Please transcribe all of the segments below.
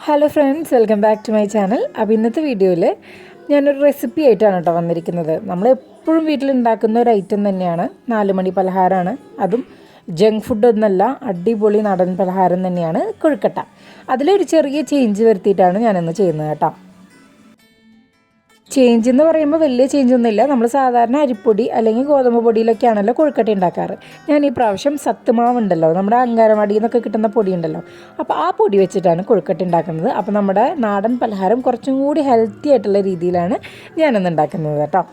Hello friends, welcome back to my channel. അപ്പോൾ ഇന്നത്തെ വീഡിയോയിൽ ഞാനൊരു റെസിപ്പി ആയിട്ടാണ് കേട്ടോ വന്നിരിക്കുന്നത്. നമ്മളെപ്പോഴും വീട്ടിലുണ്ടാക്കുന്ന ഒരു ഐറ്റം തന്നെയാണ്, 4 മണി പലഹാരമാണ്. അതും ജങ്ക് ഫുഡ് ഒന്നല്ല, അടിപൊളി നാടൻ പലഹാരം തന്നെയാണ് കൊഴുക്കട്ട. അതിലൊരു ചെറിയ ചേഞ്ച് വരുത്തിയിട്ടാണ് ഞാനിന്ന് ചെയ്യുന്നത് കേട്ടോ. ചേഞ്ച് എന്ന് പറയുമ്പോൾ വലിയ ചേഞ്ചൊന്നുമില്ല. നമ്മൾ സാധാരണ അരിപ്പൊടി അല്ലെങ്കിൽ ഗോതമ്പ് പൊടിയിലൊക്കെയാണല്ലോ കൊഴുക്കട്ട ഉണ്ടാക്കാറ്. ഞാൻ ഈ പ്രാവശ്യം സത്തുമാവ് ഉണ്ടല്ലോ, നമ്മുടെ അങ്കനവാടിയിൽ നിന്നൊക്കെ കിട്ടുന്ന പൊടി ഉണ്ടല്ലോ, അപ്പോൾ ആ പൊടി വെച്ചിട്ടാണ് കൊഴുക്കട്ട ഉണ്ടാക്കുന്നത്. അപ്പോൾ നമ്മുടെ നാടൻ പലഹാരം കുറച്ചും കൂടി ഹെൽത്തി ആയിട്ടുള്ള രീതിയിലാണ് ഞാനിന്ന് ഉണ്ടാക്കുന്നത് കേട്ടോ.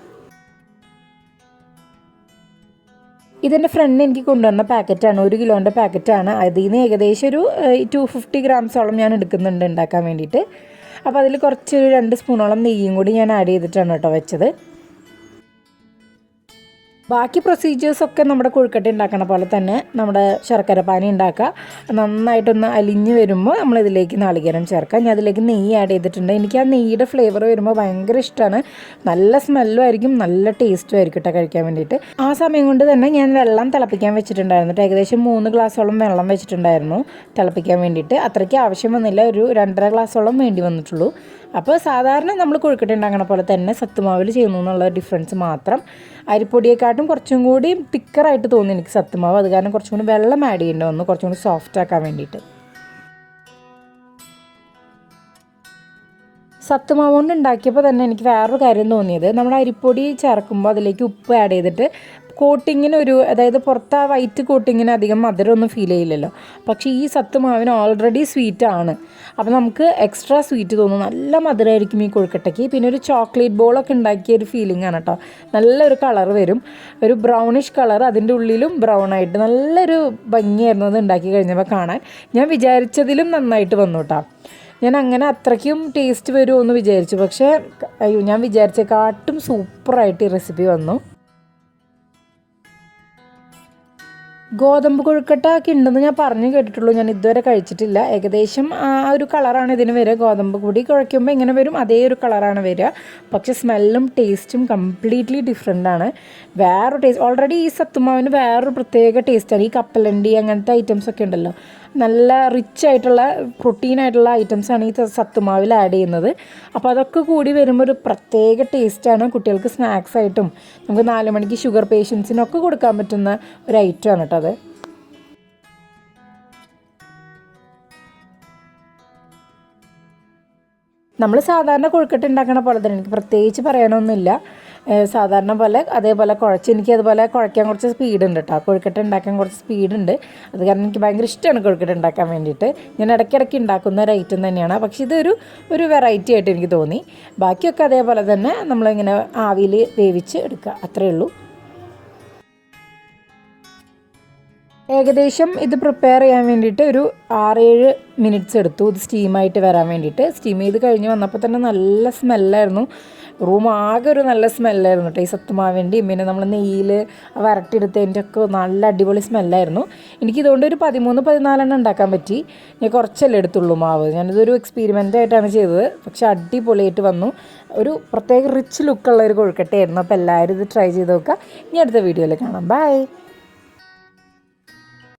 ഇതിൻ്റെ ഫ്രണ്ട് എനിക്ക് കൊണ്ടുവന്ന പാക്കറ്റാണ്, 1 കിലോൻ്റെ പാക്കറ്റാണ്. അതിൽ നിന്ന് ഏകദേശം ഒരു 250 ഗ്രാംസോളം ഞാൻ എടുക്കുന്നുണ്ട് ഉണ്ടാക്കാൻ വേണ്ടിയിട്ട്. അപ്പോൾ അതിൽ കുറച്ച് 2 സ്പൂണോളം നെയ്യും കൂടി ഞാൻ ആഡ് ചെയ്തിട്ടാണ് കേട്ടോ വെച്ചത്. ബാക്കി പ്രൊസീജിയേഴ്സൊക്കെ നമ്മുടെ കൊഴുക്കട്ട ഉണ്ടാക്കണ പോലെ തന്നെ നമ്മുടെ ശർക്കര പാനി ഉണ്ടാക്കുക. നന്നായിട്ടൊന്ന് അലിഞ്ഞ് വരുമ്പോൾ നമ്മളിതിലേക്ക് നാളികേരം ചേർക്കുക. ഞാൻ അതിലേക്ക് നെയ്യ് ആഡ് ചെയ്തിട്ടുണ്ട്. എനിക്ക് ആ നെയ്യുടെ ഫ്ലേവർ വരുമ്പോൾ ഭയങ്കര ഇഷ്ടമാണ്. നല്ല സ്മെല്ലും ആയിരിക്കും, നല്ല ടേസ്റ്റും ആയിരിക്കും കേട്ടോ കഴിക്കാൻ വേണ്ടിയിട്ട്. ആ സമയം കൊണ്ട് തന്നെ ഞാൻ വെള്ളം തിളപ്പിക്കാൻ വെച്ചിട്ടുണ്ടായിരുന്നു. ഏകദേശം 3 ഗ്ലാസോളം വെള്ളം വെച്ചിട്ടുണ്ടായിരുന്നു തിളപ്പിക്കാൻ വേണ്ടിയിട്ട്. അത്രയ്ക്ക് ആവശ്യം വന്നില്ല, ഒരു 2.5 ഗ്ലാസോളം വേണ്ടി വന്നിട്ടുള്ളൂ. അപ്പോൾ സാധാരണ നമ്മൾ കൊഴുക്കട്ട ഉണ്ടാക്കണ പോലെ തന്നെ സത്തുമാവിൽ ചെയ്യുന്നു എന്നുള്ള ഡിഫറൻസ് മാത്രം. അരിപ്പൊടിയെക്കാട്ടും കുറച്ചും കൂടി തിക്കറായിട്ട് തോന്നി എനിക്ക് സത്തുമാവ്. അത് കാരണം കുറച്ചും കൂടി വെള്ളം ആഡ് ചെയ്യേണ്ടി വന്നു, കുറച്ചും കൂടി സോഫ്റ്റ് ആക്കാൻ വേണ്ടിയിട്ട്. സത്തുമാവ് കൊണ്ട് ഉണ്ടാക്കിയപ്പോൾ തന്നെ എനിക്ക് വേറൊരു കാര്യം തോന്നിയത്, നമ്മൾ അരിപ്പൊടി ചേർക്കുമ്പോൾ അതിലേക്ക് ഉപ്പ് ആഡ് ചെയ്തിട്ട് കോട്ടിങ്ങിനൊരു, അതായത് പുറത്ത് ആ വൈറ്റ് കോട്ടിങ്ങിന് അധികം മധുരമൊന്നും ഫീൽ ചെയ്യില്ലല്ലോ. പക്ഷേ ഈ സത്തുമാവിന് ഓൾറെഡി സ്വീറ്റാണ്, അപ്പോൾ നമുക്ക് എക്സ്ട്രാ സ്വീറ്റ് തോന്നും. നല്ല മധുരമായിരിക്കും ഈ കൊഴുക്കട്ടയ്ക്ക്. പിന്നെ ഒരു ചോക്ലേറ്റ് ബോളൊക്കെ ഉണ്ടാക്കിയ ഒരു ഫീലിംഗ് ആണ് കേട്ടോ. നല്ലൊരു കളർ വരും, ഒരു ബ്രൗണിഷ് കളർ, അതിൻ്റെ ഉള്ളിലും ബ്രൗൺ ആയിട്ട് നല്ലൊരു ഭംഗിയായിരുന്നു അത് ഉണ്ടാക്കി കഴിഞ്ഞപ്പോൾ കാണാൻ. ഞാൻ വിചാരിച്ചതിലും നന്നായിട്ട് വന്നു കേട്ടോ. ഞാൻ അങ്ങനെ അത്രയ്ക്കും ടേസ്റ്റ് വരുമോ എന്ന് വിചാരിച്ചു, പക്ഷേ അയ്യോ, ഞാൻ വിചാരിച്ചേക്കാട്ടും സൂപ്പറായിട്ട് ഈ റെസിപ്പി വന്നു. ഗോതമ്പ് കൊഴുക്കട്ട ഒക്കെ ഉണ്ടെന്ന് ഞാൻ പറഞ്ഞു കേട്ടിട്ടുള്ളൂ, ഞാൻ ഇതുവരെ കഴിച്ചിട്ടില്ല. ഏകദേശം ആ ഒരു കളറാണ് ഇതിന് വരിക. ഗോതമ്പ് പൊടി കുഴയ്ക്കുമ്പോൾ ഇങ്ങനെ വരും, അതേ ഒരു കളറാണ് വരിക. പക്ഷേ സ്മെല്ലും ടേസ്റ്റും കംപ്ലീറ്റ്ലി ഡിഫറെൻ്റ് ആണ്. വേറൊരു ടേസ്റ്റ്. ഓൾറെഡി ഈ സത്തുമാവിന് വേറൊരു പ്രത്യേക ടേസ്റ്റാണ്. ഈ കപ്പലണ്ടി അങ്ങനത്തെ ഐറ്റംസ് ഒക്കെ ഉണ്ടല്ലോ, നല്ല റിച്ച് ആയിട്ടുള്ള പ്രോട്ടീനായിട്ടുള്ള ഐറ്റംസാണ് ഈ സത്തുമാവിൽ ആഡ് ചെയ്യുന്നത്. അപ്പോൾ അതൊക്കെ കൂടി വരുമ്പോൾ ഒരു പ്രത്യേക ടേസ്റ്റാണ്. കുട്ടികൾക്ക് സ്നാക്സ് ആയിട്ടും നമുക്ക് 4 മണിക്ക് ഷുഗർ പേഷ്യൻസിനൊക്കെ കൊടുക്കാൻ പറ്റുന്ന ഒരു ഐറ്റമാണ് കേട്ടോ അത്. നമ്മൾ സാധാരണ കൊഴുക്കട്ട ഉണ്ടാക്കണ പോലെ തന്നെ, എനിക്ക് പ്രത്യേകിച്ച് പറയണമെന്നില്ല. സാധാരണ പോലെ അതേപോലെ കുഴച്ച്, എനിക്ക് അതുപോലെ കുഴയ്ക്കാൻ കുറച്ച് സ്പീഡുണ്ട് കേട്ടോ. കൊഴുക്കട്ട ഉണ്ടാക്കാൻ കുറച്ച് സ്പീഡുണ്ട്. അത് കാരണം എനിക്ക് ഭയങ്കര ഇഷ്ടമാണ് കൊഴുക്കട്ട ഉണ്ടാക്കാൻ വേണ്ടിയിട്ട്. ഞാൻ ഇടയ്ക്കിടയ്ക്ക് ഉണ്ടാക്കുന്ന ഒരു ഐറ്റം തന്നെയാണ്. പക്ഷേ ഇതൊരു വെറൈറ്റി ആയിട്ട് എനിക്ക് തോന്നി. ബാക്കിയൊക്കെ അതേപോലെ തന്നെ നമ്മളിങ്ങനെ ആവിയിൽ വേവിച്ച് എടുക്കുക, അത്രയേ ഉള്ളൂ. ഏകദേശം ഇത് പ്രിപ്പയർ ചെയ്യാൻ വേണ്ടിയിട്ട് ഒരു 6-7 മിനിറ്റ്സ് എടുത്തു, ഇത് സ്റ്റീമായിട്ട് വരാൻ വേണ്ടിയിട്ട്. സ്റ്റീം ചെയ്ത് കഴിഞ്ഞ് വന്നപ്പോൾ തന്നെ നല്ല സ്മെല്ലായിരുന്നു. റൂം ആകെ ഒരു നല്ല സ്മെല്ലായിരുന്നു കേട്ടോ ഈ സത്തുമാവിൻ്റെയും പിന്നെ നമ്മൾ നെയ്യിൽ വരട്ടിയെടുത്തതിൻ്റെ ഒക്കെ നല്ല അടിപൊളി സ്മെല്ലായിരുന്നു. എനിക്കിതുകൊണ്ട് ഒരു 13-14 ഉണ്ടാക്കാൻ പറ്റി. ഞാൻ കുറച്ചല്ലേ എടുത്തുള്ളൂ മാവ്. ഞാനിതൊരു എക്സ്പെരിമെൻ്റ് ആയിട്ടാണ് ചെയ്തത്, പക്ഷെ അടിപൊളിയായിട്ട് വന്നു. ഒരു പ്രത്യേക റിച്ച് ലുക്കുള്ള ഒരു കൊഴുക്കട്ടയായിരുന്നു. അപ്പോൾ എല്ലാവരും ഇത് ട്രൈ ചെയ്ത് നോക്കുക. ഇനി അടുത്ത വീഡിയോയിൽ കാണാം. ബൈ.